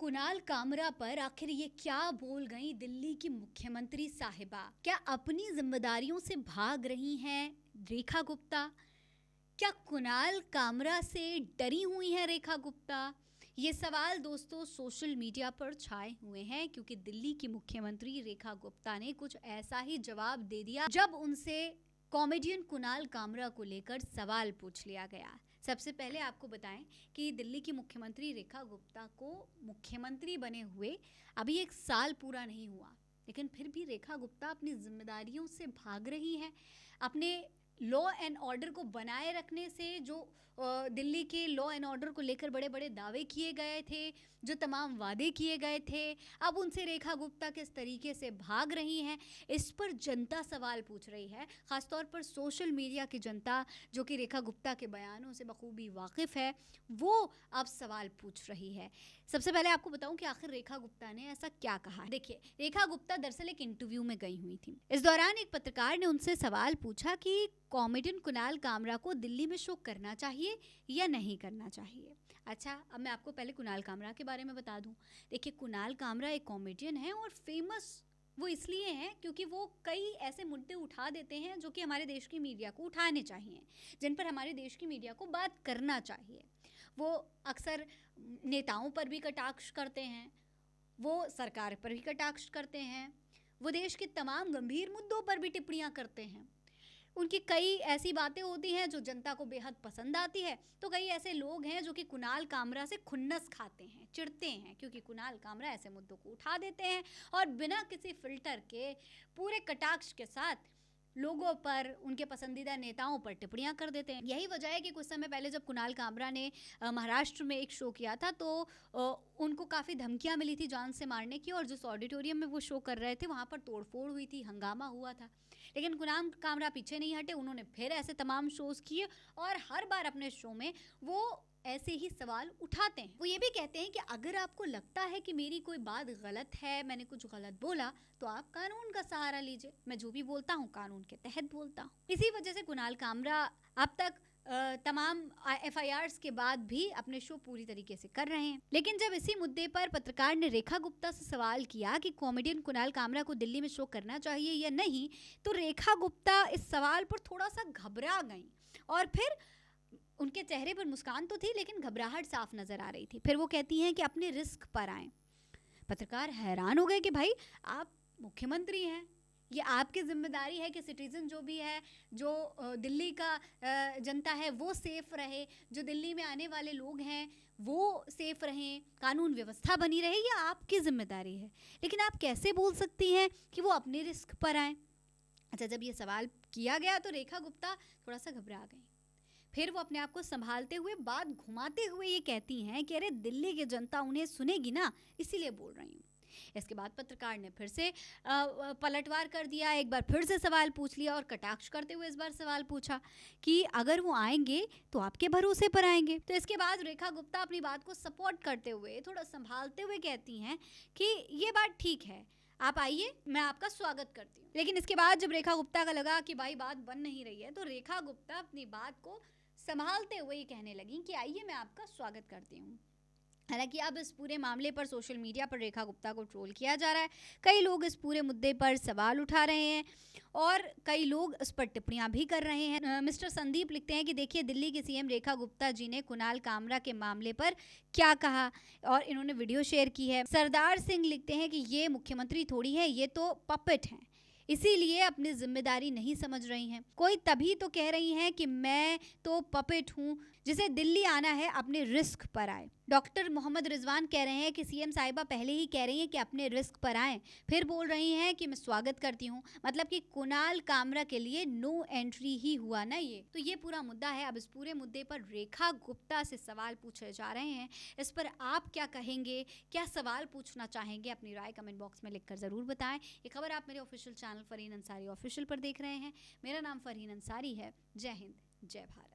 कुणाल कामरा पर आखिर ये क्या बोल गई दिल्ली की मुख्यमंत्री साहिबा? क्या अपनी जिम्मेदारियों से भाग रही हैं रेखा गुप्ता? क्या कुणाल कामरा से डरी हुई हैं रेखा गुप्ता? ये सवाल दोस्तों सोशल मीडिया पर छाए हुए हैं क्योंकि दिल्ली की मुख्यमंत्री रेखा गुप्ता ने कुछ ऐसा ही जवाब दे दिया जब उनसे कॉमेडियन कुणाल कामरा को लेकर सवाल पूछ लिया गया। सबसे पहले आपको बताएं कि दिल्ली की मुख्यमंत्री रेखा गुप्ता को मुख्यमंत्री बने हुए अभी 1 साल पूरा नहीं हुआ, लेकिन फिर भी रेखा गुप्ता अपनी जिम्मेदारियों से भाग रही हैं। अपने लॉ एंड ऑर्डर को बनाए रखने से जो दिल्ली के लॉ एंड ऑर्डर को लेकर बड़े बड़े दावे किए गए थे, जो तमाम वादे किए गए थे, अब उनसे रेखा गुप्ता किस तरीके से भाग रही हैं, इस पर जनता सवाल पूछ रही है। ख़ासतौर पर सोशल मीडिया की जनता जो कि रेखा गुप्ता के बयानों से बखूबी वाकिफ़ है, वो अब सवाल पूछ रही है। सबसे पहले आपको बताऊं कि आखिर रेखा गुप्ता ने ऐसा क्या कहा। देखिए, रेखा गुप्ता दरअसल एक इंटरव्यू में गई हुई थी। इस दौरान एक पत्रकार ने उनसे सवाल पूछा कि कॉमेडियन कुणाल कामरा को दिल्ली में शो करना चाहिए या नहीं करना चाहिए। अच्छा, अब मैं आपको पहले कुणाल कामरा के बारे में बता दूं। देखिए, कुणाल कामरा एक कॉमेडियन है और फेमस वो इसलिए हैं क्योंकि वो कई ऐसे मुद्दे उठा देते हैं जो कि हमारे देश की मीडिया को उठाने चाहिए, जिन पर हमारे देश की मीडिया को बात करना चाहिए। वो अक्सर नेताओं पर भी कटाक्ष करते हैं, वो सरकार पर भी कटाक्ष करते हैं, वो देश के तमाम गंभीर मुद्दों पर भी टिप्पणियां करते हैं। उनकी कई ऐसी बातें होती हैं जो जनता को बेहद पसंद आती है। तो कई ऐसे लोग हैं जो कि कुणाल कामरा से खुन्नस खाते हैं, चिढ़ते हैं, क्योंकि कुणाल कामरा ऐसे मुद्दों को उठा देते हैं और बिना किसी फिल्टर के पूरे कटाक्ष के साथ लोगों पर, उनके पसंदीदा नेताओं पर टिप्पणियां कर देते हैं। यही वजह है कि कुछ समय पहले जब कुणाल कामरा ने महाराष्ट्र में एक शो किया था तो उनको काफ़ी धमकियां मिली थी जान से मारने की, और जिस ऑडिटोरियम में वो शो कर रहे थे वहाँ पर तोड़फोड़ हुई थी, हंगामा हुआ था। लेकिन कुणाल कामरा पीछे नहीं हटे, उन्होंने फिर ऐसे तमाम शोज़ किए और हर बार अपने शो में वो ऐसे ही सवाल उठाते हैं। वो ये भी कहते हैं कि अगर आपको लगता है कि मेरी कोई बात गलत है, मैंने कुछ गलत बोला, तो आप कानून का सहारा लीजिए। मैं जो भी बोलता हूँ कानून के तहत बोलता हूँ। इसी वजह से कुणाल कामरा अब तक तमाम FIRs के बाद भी अपने शो पूरी तरीके से कर रहे हैं। लेकिन जब इसी मुद्दे पर पत्रकार ने रेखा गुप्ता से सवाल किया कि कॉमेडियन कुणाल कामरा को दिल्ली में शो करना चाहिए या नहीं, तो रेखा गुप्ता इस सवाल पर थोड़ा सा घबरा गई और फिर उनके चेहरे पर मुस्कान तो थी लेकिन घबराहट साफ नजर आ रही थी। फिर वो कहती हैं कि अपने रिस्क पर आएं। पत्रकार हैरान हो गए कि भाई, आप मुख्यमंत्री हैं, ये आपकी जिम्मेदारी है कि सिटीजन जो भी है, जो दिल्ली का जनता है वो सेफ रहे, जो दिल्ली में आने वाले लोग हैं वो सेफ रहें, कानून व्यवस्था बनी रहे, ये आपकी जिम्मेदारी है। लेकिन आप कैसे बोल सकती हैं कि वो अपने रिस्क पर आएँ? अच्छा, जब ये सवाल किया गया तो रेखा गुप्ता थोड़ा सा घबरा गई। फिर वो अपने आप को संभालते हुए, बात घुमाते हुए ये कहती हैं कि अरे दिल्ली की जनता उन्हें सुनेगी ना, इसीलिए बोल रही हूँ। इसके बाद पत्रकार ने फिर से पलटवार कर दिया, एक बार फिर से सवाल पूछ लिया और कटाक्ष करते हुए इस बार सवाल पूछा कि अगर वो आएंगे तो आपके भरोसे पर आएंगे। तो इसके बाद रेखा गुप्ता अपनी बात को सपोर्ट करते हुए, थोड़ा संभालते हुए कहती हैं कि ये बात ठीक है, आप आइए, मैं आपका स्वागत करती हूँ। लेकिन इसके बाद जब रेखा गुप्ता का लगा कि भाई बात बन नहीं रही है, तो रेखा गुप्ता अपनी बात को संभालते हुए ये कहने लगी कि आइए, मैं आपका स्वागत करती हूँ। हालांकि अब इस पूरे मामले पर सोशल मीडिया पर रेखा गुप्ता को ट्रोल किया जा रहा है। कई लोग इस पूरे मुद्दे पर सवाल उठा रहे हैं और कई लोग इस पर टिप्पणियां भी कर रहे हैं। मिस्टर संदीप लिखते हैं कि देखिए, दिल्ली की CM रेखा गुप्ता जी ने कुणाल कामरा के मामले पर क्या कहा, और इन्होंने वीडियो शेयर की है। सरदार सिंह लिखते हैं कि ये मुख्यमंत्री थोड़ी है, ये तो पपेट हैं, इसीलिए अपनी जिम्मेदारी नहीं समझ रही हैं। कोई तभी तो कह रही हैं कि मैं तो पपेट हूँ, जिसे दिल्ली आना है अपने रिस्क पर आए। डॉक्टर मोहम्मद रिजवान कह रहे हैं कि CM साहिबा पहले ही कह रही हैं कि अपने रिस्क पर आएं, फिर बोल रही हैं कि मैं स्वागत करती हूँ। मतलब कि कुणाल कामरा के लिए नो एंट्री ही हुआ ना ये। तो ये पूरा मुद्दा है। अब इस पूरे मुद्दे पर रेखा गुप्ता से सवाल पूछे जा रहे हैं। इस पर आप क्या कहेंगे, क्या सवाल पूछना चाहेंगे? अपनी राय कमेंट बॉक्स में लिखकर ज़रूर बताएं। ये खबर आप मेरे official channel Farheen Ansari official पर देख रहे हैं। मेरा नाम फरहीन अंसारी है। जय हिंद, जय भारत।